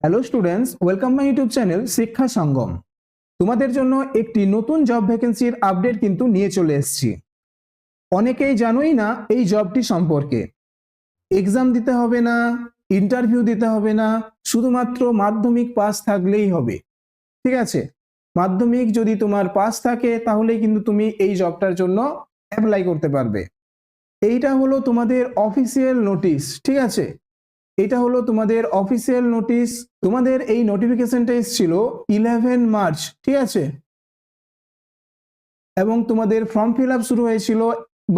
Hello students, welcome my YouTube channel শিক্ষা সঙ্গম। তোমাদের জন্য একটি নতুন জব ভ্যাকেন্সির আপডেট কিন্তু নিয়ে চলে এসেছি। অনেকেই জানোই না এই জবটি সম্পর্কে। এক্সাম দিতে হবে না, ইন্টারভিউ দিতে হবে না, শুধুমাত্র মাধ্যমিক পাস থাকলেই হবে। ঠিক আছে, মাধ্যমিক যদি তোমার পাস থাকে তাহলেই কিন্তু তুমি এই জবটার জন্য অ্যাপ্লাই করতে পারবে। এইটা হলো তোমাদের অফিসিয়াল নোটিশ। ঠিক আছে, এটা হলো তোমাদের অফিসিয়াল নোটিশ। তোমাদের এই নোটিফিকেশনটা এসেছিল 11 মার্চ। ঠিক আছে, এবং তোমাদের ফর্ম ফিল আপ শুরু হয়েছিল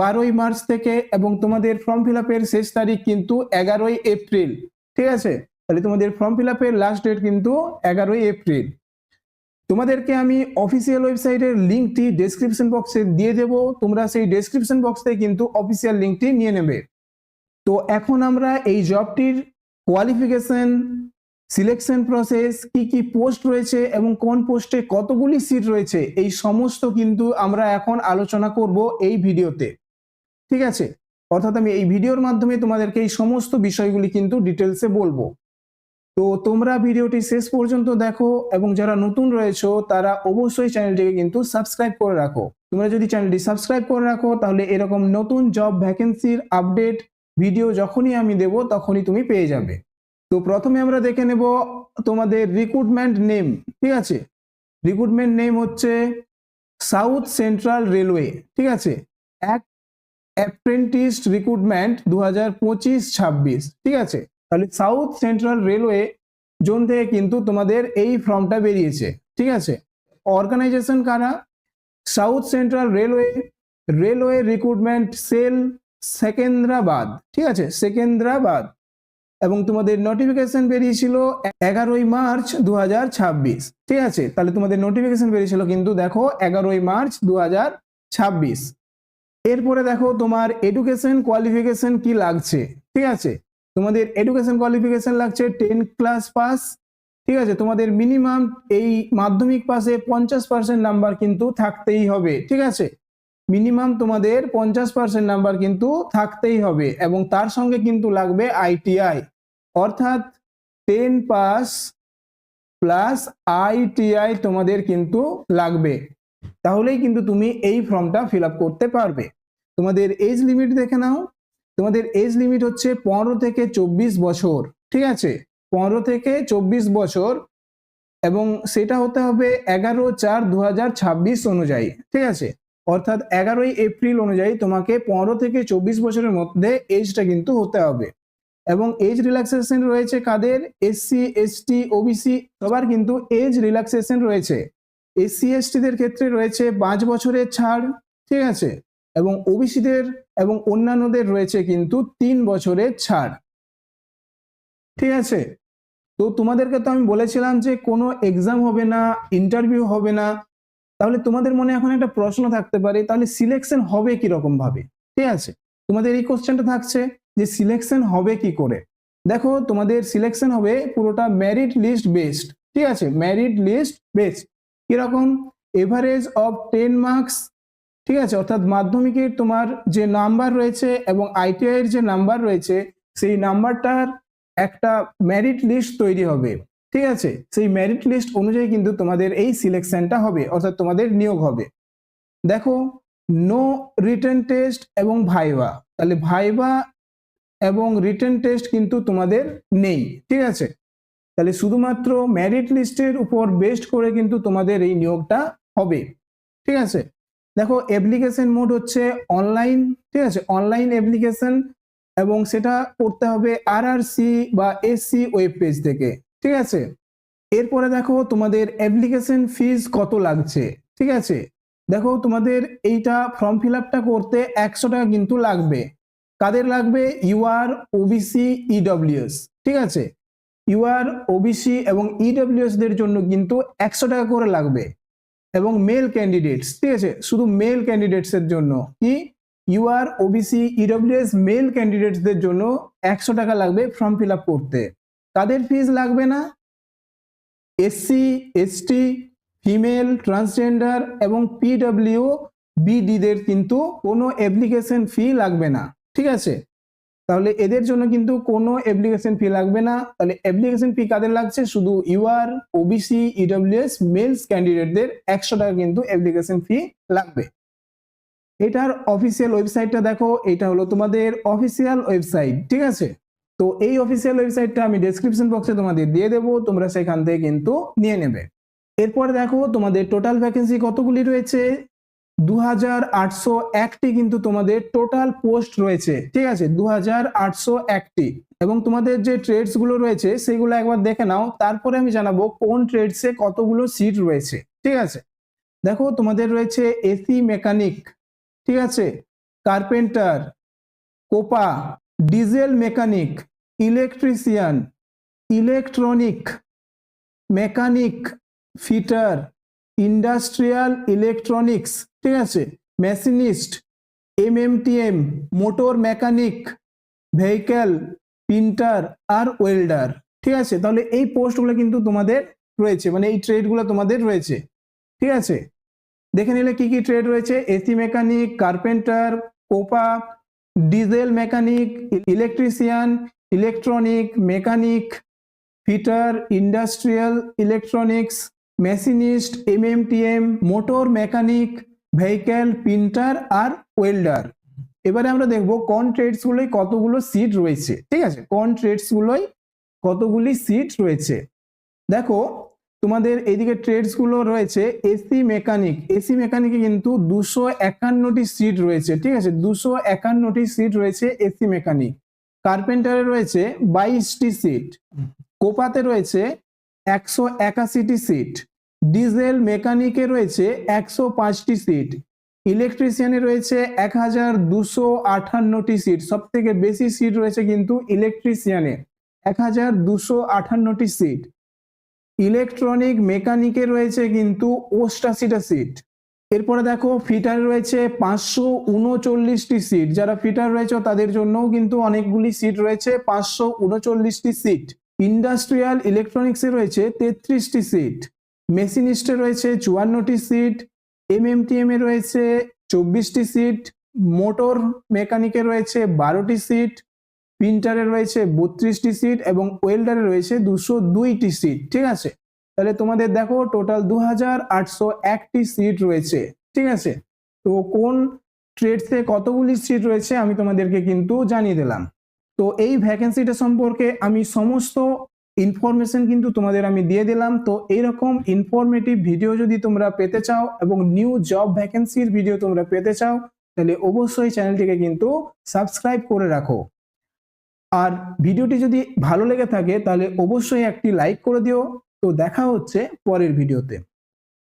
12ই মার্চ থেকে, এবং তোমাদের ফর্ম ফিল আপের শেষ তারিখ কিন্তু 11ই এপ্রিল। ঠিক আছে, তাহলে তোমাদের ফর্ম ফিল আপের লাস্ট ডেট কিন্তু 11ই এপ্রিল। তোমাদেরকে আমি অফিসিয়াল ওয়েবসাইটের লিঙ্কটি ডেসক্রিপশন বক্সে দিয়ে দেব, তোমরা সেই ডেসক্রিপশন বক্স থেকে কিন্তু অফিসিয়াল লিঙ্কটি নিয়ে নেবে। তো এখন আমরা এই জবটির কোয়ালিফিকেশন, সিলেকশন প্রসেস, কি কি পোস্ট রয়েছে এবং কোন পোস্টে কতগুলি সিট রয়েছে, এই সমস্ত কিন্তু আমরা এখন আলোচনা করব এই ভিডিওতে। ঠিক আছে, অর্থাৎ আমি এই ভিডিওর মাধ্যমে তোমাদেরকে এই সমস্ত বিষয়গুলি কিন্তু ডিটেলসে বলবো। তো তোমরা ভিডিওটি শেষ পর্যন্ত দেখো, এবং যারা নতুন রয়েছো তারা অবশ্যই চ্যানেলটিকে কিন্তু সাবস্ক্রাইব করে রাখো। তোমরা যদি চ্যানেলটি সাবস্ক্রাইব করে রাখো তাহলে এরকম নতুন জব ভ্যাকেন্সির আপডেট ভিডিও যখনই আমি দেব তখনই তুমি পেয়ে যাবে। তো প্রথমে আমরা দেখে নেব তোমাদের রিক্রুটমেন্ট নেম। ঠিক আছে, রিক্রুটমেন্ট নেম হচ্ছে সাউথ সেন্ট্রাল রেলওয়ে। ঠিক আছে, অ্যাপ্রেন্টিস রিক্রুটমেন্ট 2025-26। ঠিক আছে, তাহলে সাউথ সেন্ট্রাল রেলওয়ে জোন থেকে কিন্তু তোমাদের এই ফর্মটা বেরিয়েছে। ঠিক আছে, অর্গানাইজেশন কারা? South central railway, railway recruitment sell, Secunderabad. ঠিক আছে, সেকেন্দ্রাবাদ। এবং তোমাদের নোটিফিকেশন বেরিয়েছিল 11ই মার্চ 2026। ঠিক আছে, তাহলে তোমাদের নোটিফিকেশন বেরিয়েছিল কিন্তু দেখো 11ই মার্চ 2026। এরপরে দেখো তোমার এডুকেশন কোয়ালিফিকেশন কি লাগছে। ঠিক আছে, তোমাদের এডুকেশন কোয়ালিফিকেশন লাগছে 10 ক্লাস পাস। ঠিক আছে, তোমাদের মিনিমাম এই মাধ্যমিক পাশে 50% নাম্বার কিন্তু থাকতেই হবে। ঠিক আছে, মিনিমাম তোমাদের 50% নাম্বার কিন্তু থাকতেই হবে, এবং তার সঙ্গে কিন্তু লাগবে আইটিআই, অর্থাৎ 10 পাস প্লাস আইটিআই তোমাদের কিন্তু লাগবে, তাহলেই কিন্তু তুমি এই ফর্মটা ফিল আপ করতে পারবে। তোমাদের এজ লিমিট দেখে নাও, তোমাদের এজ লিমিট হচ্ছে 15 থেকে 24 বছর। ঠিক আছে, 15 থেকে 24 বছর, এবং সেটা হতে হবে 11/4/2026 অনুযায়ী। ঠিক আছে, অর্থাৎ 11ই এপ্রিল অনুযায়ী তোমাকে 15 থেকে 24 বছরের মধ্যে এজটা কিন্তু হতে হবে। এবং এজ রিল্যাক্সেশন রয়েছে কাদের? এসসি, এসটি, ওবিসি সবার কিন্তু এজ রিল্যাক্সেশন রয়েছে। এসসি এসটিদের ক্ষেত্রে রয়েছে 5 বছরের ছাড়। ঠিক আছে, এবং ওবিসিদের এবং অন্যান্যদের রয়েছে কিন্তু 3 বছরের ছাড়। ঠিক আছে, তো তোমাদেরকে তো আমি বলেছিলাম যে কোনো এক্সাম হবে না, ইন্টারভিউ হবে না। তাহলে তোমাদের মনে এখন একটা প্রশ্ন থাকতে পারে, তাহলে সিলেকশন হবে কি রকম ভাবে? ঠিক আছে, তোমাদের এই কোশ্চেনটা থাকছে যে সিলেকশন হবে কি করে। দেখো, তোমাদের সিলেকশন হবে পুরোটা মেরিট লিস্ট বেসড। ঠিক আছে, মেরিট লিস্ট বেসড। কিরকম? Average of 10 marks. ঠিক আছে, অর্থাৎ মাধ্যমিকের তোমার যে নাম্বার রয়েছে এবং আইটিআই এর যে নাম্বার রয়েছে, সেই নাম্বারটার একটা মেরিট লিস্ট তৈরি হবে। ঠিক আছে, সেই মেরিট লিস্ট অনুযায়ী কিন্তু তোমাদের এই সিলেকশনটা হবে, অর্থাৎ তোমাদের নিয়োগ হবে। দেখো, নো রিটেন টেস্ট এবং ভাইভা। তাহলে ভাইভা এবং রিটেন টেস্ট কিন্তু তোমাদের নেই। ঠিক আছে, তাহলে শুধুমাত্র মেরিট লিস্টের উপর বেস্ড করে কিন্তু তোমাদের এই নিয়োগটা হবে। ঠিক আছে, দেখো অ্যাপ্লিকেশন মোড হচ্ছে অনলাইন। ঠিক আছে, অনলাইন অ্যাপ্লিকেশন, এবং সেটা করতে হবে আরআরসি বা এসসি ওয়েব পেজ থেকে। ঠিক আছে, এরপরে দেখো তোমাদের অ্যাপ্লিকেশন ফিজ কত লাগছে। ঠিক আছে, দেখো তোমাদের এইটা ফর্ম ফিল আপটা করতে 100 টাকা কিন্তু লাগবে। কাদের লাগবে? UR, OBC, EWS. ঠিক আছে, ইউআর, ওবিসি এবং ইডব্লিউএস দের জন্য কিন্তু 100 টাকা করে লাগবে, এবং মেল ক্যান্ডিডেটস। ঠিক আছে, শুধু মেল ক্যান্ডিডেটস এর জন্য কি ইউআর, ওবিসি, ইডব্লিউএস মেল ক্যান্ডিডেটসদের জন্য 100 টাকা লাগবে ফর্ম ফিল আপ করতে। তাদের ফিজ লাগবে না? এসসি, এসটি, ফিমেল, ট্রান্সজেন্ডার এবং পিডব্লিউ বিডিদের কিন্তু কোনো অ্যাপ্লিকেশন ফি লাগবে না। ঠিক আছে, তাহলে এদের জন্য কিন্তু কোনো অ্যাপ্লিকেশন ফি লাগবে না। তাহলে অ্যাপ্লিকেশন ফি কাদের লাগছে? শুধু ইউআর, ওবিসি, ইডব্লিউএস মেলস ক্যান্ডিডেটদের 100 টাকা কিন্তু অ্যাপ্লিকেশন ফি লাগবে। এটার অফিসিয়াল ওয়েবসাইটটা দেখো, এটা হলো তোমাদের অফিসিয়াল ওয়েবসাইট, ঠিক আছে। তো এই অফিসিয়াল ওয়েবসাইটটা আমি ডেসক্রিপশন বক্সে তোমাদের দিয়ে দেবো, তোমরা সেখান থেকে কিন্তু নিয়ে নেবে। এরপরে দেখো তোমাদের টোটাল ভ্যাকেন্সি কতগুলি রয়েছে, 2801টি কিন্তু তোমাদের টোটাল পোস্ট রয়েছে, ঠিক আছে, 2801টি। এবং তোমাদের যে ট্রেডস গুলো রয়েছে সেগুলো একবার দেখে নাও, তারপরে আমি জানাবো কোন ট্রেডসে কতগুলো সিট রয়েছে, ঠিক আছে। দেখো তোমাদের রয়েছে এসি মেকানিক, ঠিক আছে, carpenter, COPA, diesel mechanic, electrician, electronic, mechanic, fitter, industrial electronics, ঠিক আছে, machinist, MMTM, motor mechanic, vehicle, printer আর ওয়েল্ডার, ঠিক আছে। তাহলে এই পোস্টগুলো কিন্তু তোমাদের রয়েছে, মানে এই ট্রেডগুলো তোমাদের রয়েছে, ঠিক আছে। দেখে নিলে কি কি ট্রেড রয়েছে, AC mechanic, carpenter, COPA, diesel mechanic, electrician, electronic, mechanic, fitter, industrial electronics, machinist, MMTM, motor mechanic, vehicle, printer আর ওয়েল্ডার। এবারে আমরা দেখব কোন ট্রেডস গুলোই কতগুলো সিট রয়েছে, ঠিক আছে, কোন ট্রেডস গুলোই কতগুলি সিট রয়েছে। দেখো তোমাদের এইদিকে ট্রেডস গুলো রয়েছে এসি মেকানিক, এসি মেকানিকে কিন্তু 251টি সিট রয়েছে, ঠিক আছে, 251টি সিট রয়েছে এসি মেকানিক। কার্পেন্টারে রয়েছে 22টি সিট, কোপাতে রয়েছে 181টি সিট, ডিজেল মেকানিকে রয়েছে 105টি সিট, ইলেকট্রিশিয়ানে রয়েছে 1258টি সিট। সব থেকে বেশি সিট রয়েছে কিন্তু ইলেকট্রিশিয়ানে, 1258টি সিট। ইলেকট্রনিক মেকানিকে রয়েছে কিন্তু 88টা সিট। এরপরে দেখো ফিটারে রয়েছে 539টি সিট, যারা ফিটার রয়েছে তাদের জন্যও কিন্তু অনেকগুলি সিট রয়েছে, 539টি সিট। ইন্ডাস্ট্রিয়াল ইলেকট্রনিক্সে রয়েছে 33টি সিট, মেশিনিস্টে রয়েছে 54টি সিট, এমএমটিএম এ রয়েছে 24টি সিট, মোটর মেকানিকে রয়েছে 12টি সিট, প্রিন্টারে রয়েছে 32টি সিট এবং ওয়েল্ডারে রয়েছে 202টি সিট, ঠিক আছে। তাহলে তোমাদের দেখো টোটাল 2801টি সিট রয়েছে, ঠিক আছে। তো কোন ট্রেডসে কতগুলি সিট রয়েছে আমি তোমাদেরকে কিন্তু জানিয়ে দিলাম। তো এই ভ্যাকেন্সিটা সম্পর্কে আমি সমস্ত ইনফরমেশন কিন্তু তোমাদের আমি দিয়ে দিলাম। তো এইরকম ইনফরমেটিভ ভিডিও যদি তোমরা পেতে চাও এবং নিউ জব ভ্যাকেন্সির ভিডিও তোমরা পেতে চাও, তাহলে অবশ্যই চ্যানেলটিকে কিন্তু সাবস্ক্রাইব করে রাখো। আর ভিডিওটি যদি ভালো লেগে থাকে তাহলে অবশ্যই একটি লাইক করে দিও। তো দেখা হচ্ছে পরের ভিডিওতে।